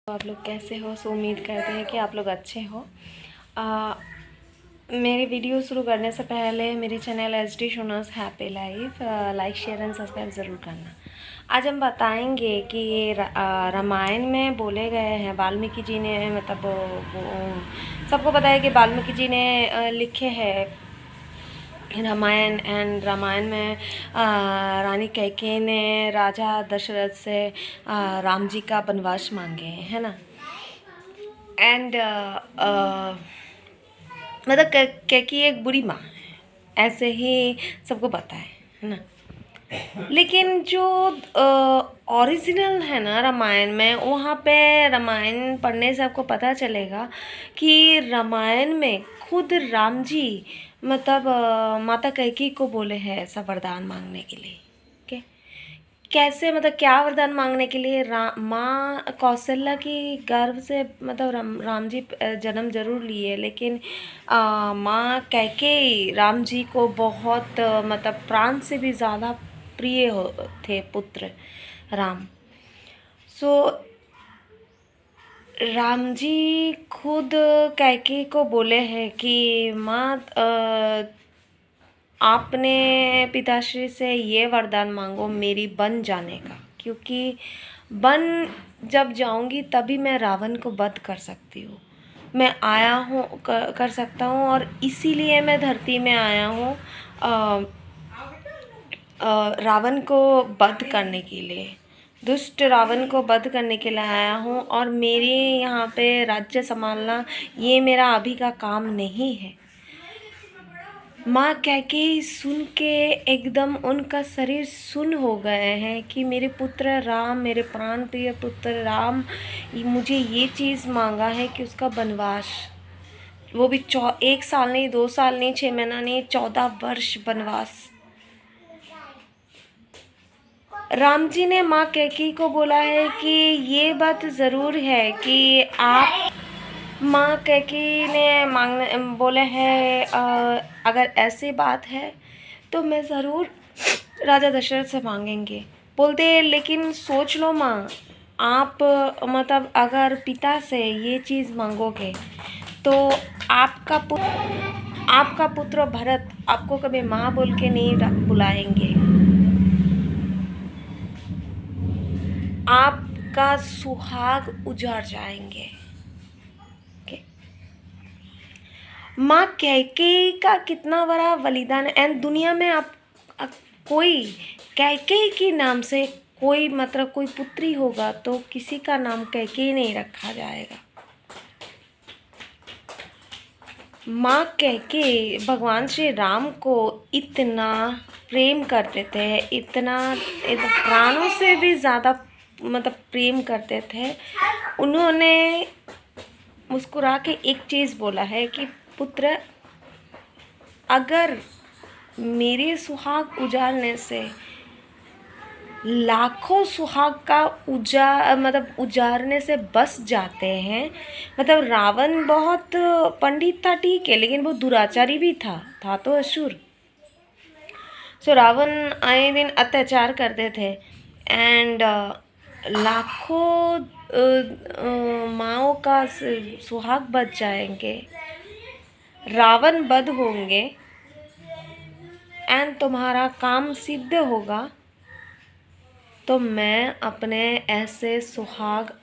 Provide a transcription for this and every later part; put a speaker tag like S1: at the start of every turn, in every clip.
S1: तो आप लोग कैसे हो? उम्मीद करते हैं कि आप लोग अच्छे हो। मेरी वीडियो शुरू करने से पहले मेरी channel SD Sonas happy life like share and subscribe ज़रूर करना। आज हम बताएंगे कि ये रामायण में बोले गए हैं, वाल्मीकि जी ने मतलब वो सबको पता है कि वाल्मीकि जी ने लिखे हैं रामायण। एंड रामायण में रानी कैकेयी ने राजा दशरथ से राम जी का वनवास मांगे हैं, है ना। एंड मतलब कैकेयी एक बुरी माँ है, ऐसे ही सबको पता है ना। लेकिन जो ओरिजिनल है ना रामायण में, वहाँ पे रामायण पढ़ने से आपको पता चलेगा कि रामायण में खुद राम जी मतलब माता कैकेयी को बोले हैं ऐसा वरदान मांगने के लिए। ओके, कैसे मतलब क्या वरदान मांगने के लिए? माँ कौशल्या की गर्भ से मतलब राम जी जन्म जरूर लिए, लेकिन माँ कैकेयी राम जी को बहुत मतलब प्राण से भी ज़्यादा प्रिय थे पुत्र राम। सो राम जी खुद कैकेयी को बोले हैं कि माँ आपने पिताश्री से ये वरदान मांगो मेरी बन जाने का, क्योंकि बन जब जाऊंगी तभी मैं रावण को वध कर सकती हूँ। मैं आया हूँ कर सकता हूँ, और इसीलिए मैं धरती में आया हूँ रावण को वध करने के लिए, दुष्ट रावण को वध करने के लिए आया हूँ। और मेरे यहाँ पे राज्य संभालना ये मेरा अभी का काम नहीं है। माँ कैकेयी सुन के एकदम उनका शरीर सुन्न हो गए हैं कि मेरे पुत्र राम, मेरे प्राण प्रिय पुत्र राम मुझे ये चीज़ मांगा है कि उसका वनवास, वो भी 1 साल नहीं, 2 साल नहीं, 6 महीना नहीं, 14 वर्ष वनवास। राम जी ने माँ कैकेयी को बोला है कि ये बात ज़रूर है कि आप, माँ कैकेयी ने मांगने बोले हैं अगर ऐसी बात है तो मैं ज़रूर राजा दशरथ से मांगेंगे। बोलते लेकिन सोच लो माँ, आप मतलब अगर पिता से ये चीज़ मांगोगे तो आपका पुत्र भरत आपको कभी माँ बोल के नहीं बुलाएंगे, आपका सुहाग उजाड़ जाएंगे। माँ कैकेयी का कितना बड़ा बलिदान है। एंड दुनिया में आप कोई कैकेयी के नाम से कोई मतलब कोई पुत्री होगा तो किसी का नाम कैकेयी नहीं रखा जाएगा। माँ कैकेयी भगवान श्री राम को इतना प्रेम करते थे, इतना प्राणों से भी ज़्यादा मतलब प्रेम करते थे। उन्होंने मुस्कुरा के एक चीज़ बोला है कि पुत्र, अगर मेरे सुहाग उजाड़ने से लाखों सुहाग का उजाड़ने से बस जाते हैं। मतलब रावण बहुत पंडित था, ठीक है, लेकिन वो दुराचारी भी था तो असुर। सो रावण आए दिन अत्याचार करते थे। एंड लाखों माओं का सुहाग बच जाएंगे, रावण वध होंगे एंड तुम्हारा काम सिद्ध होगा। तो मैं अपने ऐसे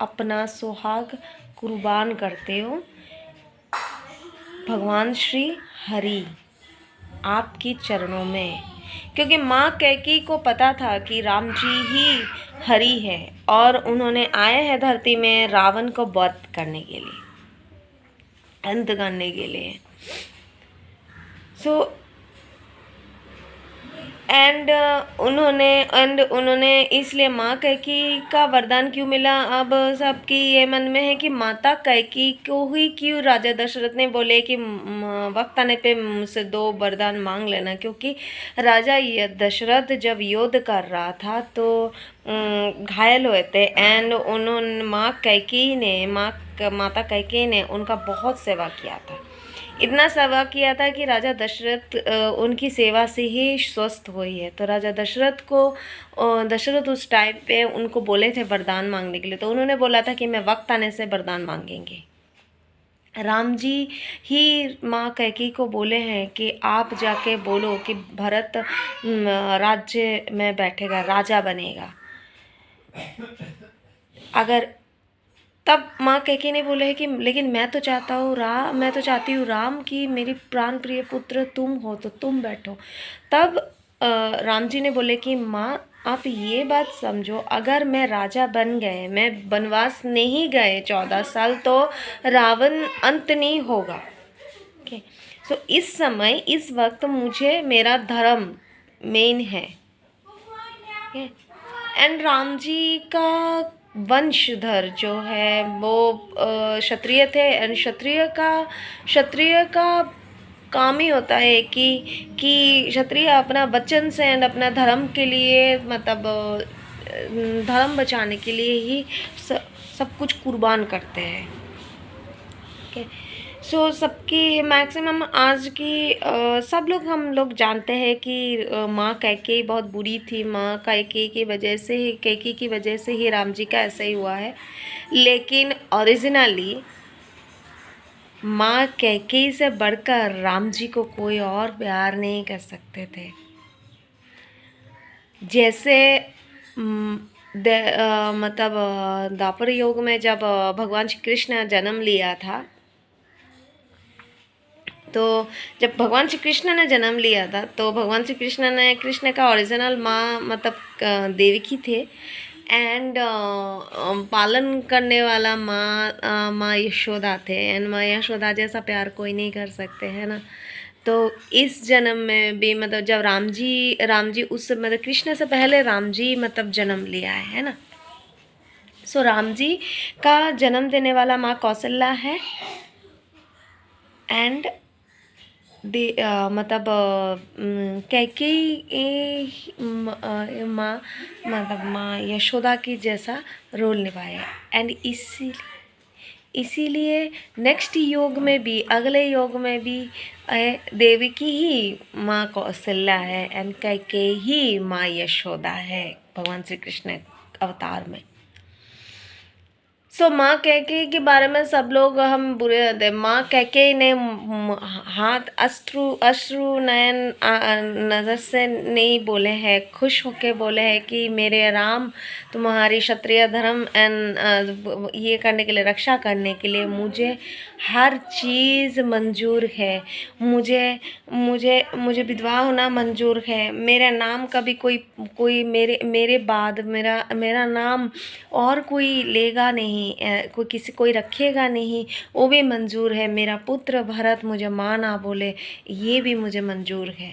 S1: अपना सुहाग कुर्बान करते हूँ भगवान श्री हरि आपकी चरणों में। क्योंकि माँ कैकेयी को पता था कि राम जी ही हरि है और उन्होंने आए हैं धरती में रावण को वध करने के लिए, अंत करने के लिए। सो एंड उन्होंने इसलिए माँ कैकेयी का वरदान क्यों मिला, अब सबकी ये मन में है कि माता कैकेयी को ही क्यों राजा दशरथ ने बोले कि वक्त आने पे मुझसे 2 वरदान मांग लेना। क्योंकि राजा दशरथ जब युद्ध कर रहा था तो घायल हुए थे। एंड उन्होंने माता कैकेयी ने उनका बहुत सेवा किया था, इतना सेवा किया था कि राजा दशरथ उनकी सेवा से ही स्वस्थ हुई है। तो राजा दशरथ उस टाइम पे उनको बोले थे वरदान मांगने के लिए, तो उन्होंने बोला था कि मैं वक्त आने से वरदान मांगेंगे। राम जी ही माँ कैकेयी को बोले हैं कि आप जाके बोलो कि भरत राज्य में बैठेगा, राजा बनेगा। अगर तब माँ कैकेयी ने बोले है कि लेकिन मैं तो चाहती हूँ राम कि मेरी प्राण प्रिय पुत्र तुम हो, तो तुम बैठो। तब राम जी ने बोले कि माँ आप ये बात समझो, अगर मैं राजा बन गए, मैं वनवास नहीं गए 14 साल, तो रावण अंत नहीं होगा। ओके, सो इस समय इस वक्त मुझे मेरा धर्म मेन है। एंड राम जी का वंशधर जो है वो क्षत्रिय थे। एंड क्षत्रिय का काम ही होता है कि क्षत्रिय अपना वचन से एंड अपना धर्म के लिए, मतलब धर्म बचाने के लिए ही सब कुछ कुर्बान करते हैं। ओके, सो सबकी मैक्सिमम आज की हम लोग जानते हैं कि माँ कैकेयी बहुत बुरी थी। माँ कैकेयी की वजह से ही राम जी का ऐसा ही हुआ है। लेकिन ओरिजिनली माँ कैकेयी से बढ़कर राम जी को कोई और प्यार नहीं कर सकते थे। जैसे मतलब द्वापर युग में जब भगवान श्री कृष्ण जन्म लिया था, तो जब भगवान श्री कृष्ण ने जन्म लिया था तो भगवान श्री कृष्ण का ओरिजिनल माँ मतलब देवकी थे। एंड पालन करने वाला माँ यशोदा थे। एंड माँ यशोदा जैसा प्यार कोई नहीं कर सकते, है ना। तो इस जन्म में भी मतलब जब राम जी उस मतलब कृष्ण से पहले राम जी मतलब जन्म लिया है ना। सो राम जी का जन्म देने वाला माँ कौशल्या है। एंड मतलब कैकेयी माँ यशोदा की जैसा रोल निभाया। एंड इसीलिए नेक्स्ट योग में भी, अगले योग में भी देवकी ही माँ कौशल्या है एंड कैकेयी ही माँ यशोदा है भगवान श्री कृष्ण अवतार में। सो माँ कैकेयी के बारे में सब लोग हम बुरे होते हैं। माँ कैकेयी ने हाथ अश्रु नयन नज़र से नहीं बोले हैं, खुश होके बोले हैं कि मेरे राम तुम्हारी क्षत्रिय धर्म एंड ये करने के लिए, रक्षा करने के लिए मुझे हर चीज़ मंजूर है। मुझे विधवा होना मंजूर है। मेरा नाम कभी कोई मेरे बाद मेरा नाम और कोई लेगा नहीं, कोई रखेगा नहीं, वो भी मंजूर है। मेरा पुत्र भरत मुझे माँ ना बोले, ये भी मुझे मंजूर है।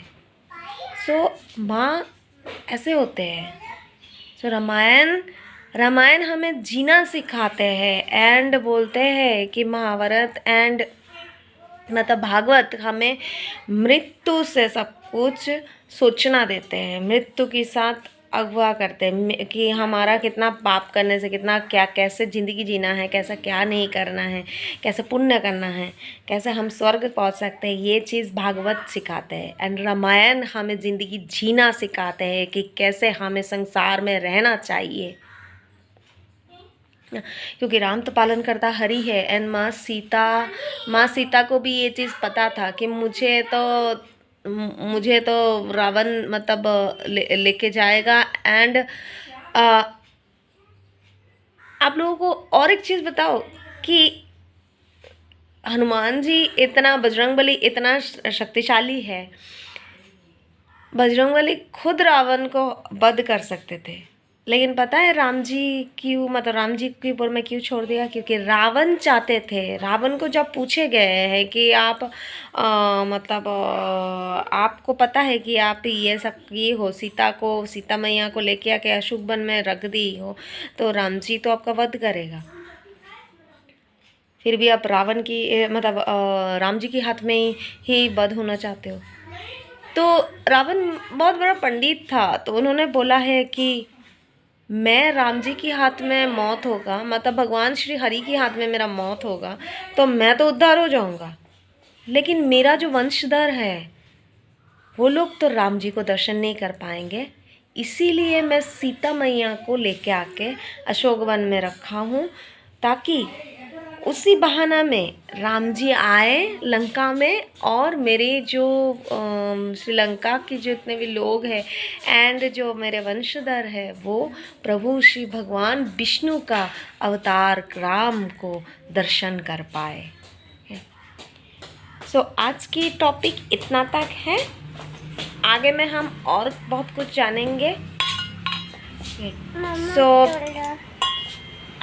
S1: सो माँ ऐसे होते हैं। सो रामायण हमें जीना सिखाते हैं। एंड बोलते हैं कि महाभारत एंड मतलब भागवत हमें मृत्यु से सब कुछ सोचना देते हैं, मृत्यु के साथ अगवा करते हैं कि हमारा कितना पाप करने से कितना क्या, कैसे ज़िंदगी जीना है, कैसा क्या नहीं करना है, कैसे पुण्य करना है, कैसे हम स्वर्ग पहुंच सकते हैं, ये चीज़ भागवत सिखाते हैं। एंड रामायण हमें ज़िंदगी जीना सिखाते हैं कि कैसे हमें संसार में रहना चाहिए, क्योंकि राम तो पालन करता हरि है। एंड माँ सीता को भी ये चीज़ पता था कि मुझे तो रावण मतलब लेके जाएगा। एंड आप लोगों को और एक चीज़ बताओ कि हनुमान जी इतना, बजरंगबली इतना शक्तिशाली है, बजरंगबली खुद रावण को वध कर सकते थे। लेकिन पता है राम जी की ऊपर में क्यों छोड़ दिया? क्योंकि रावण चाहते थे, रावण को जब पूछे गए हैं कि आप आपको पता है कि आप ये सब किए हो, सीता मैया को लेके आके अशुभ वन में रख दी हो, तो राम जी तो आपका वध करेगा। फिर भी आप रावण की मतलब राम जी के हाथ में ही वध होना चाहते हो। तो रावण बहुत बड़ा पंडित था, तो उन्होंने बोला है कि मैं राम जी के हाथ में मौत होगा, मतलब भगवान श्री हरि के हाथ में मेरा मौत होगा, तो मैं तो उद्धार हो जाऊंगा। लेकिन मेरा जो वंशधर है वो लोग तो राम जी को दर्शन नहीं कर पाएंगे। इसीलिए मैं सीता मैया को लेके आके अशोक वन में रखा हूँ, ताकि उसी बहाना में राम जी आए लंका में, और मेरे जो श्रीलंका के जितने भी लोग हैं एंड जो मेरे वंशधर है वो प्रभु श्री भगवान विष्णु का अवतार राम को दर्शन कर पाए। सो आज की टॉपिक इतना तक है, आगे में हम और बहुत कुछ जानेंगे। सो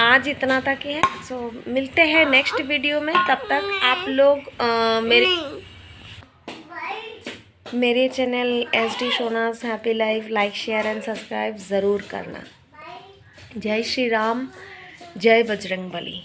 S1: आज इतना तक ही है। सो मिलते हैं नेक्स्ट वीडियो में। तब तक आप लोग मेरे channel SD Sonas happy life like share and subscribe ज़रूर करना। जय श्री राम, जय बजरंग बली।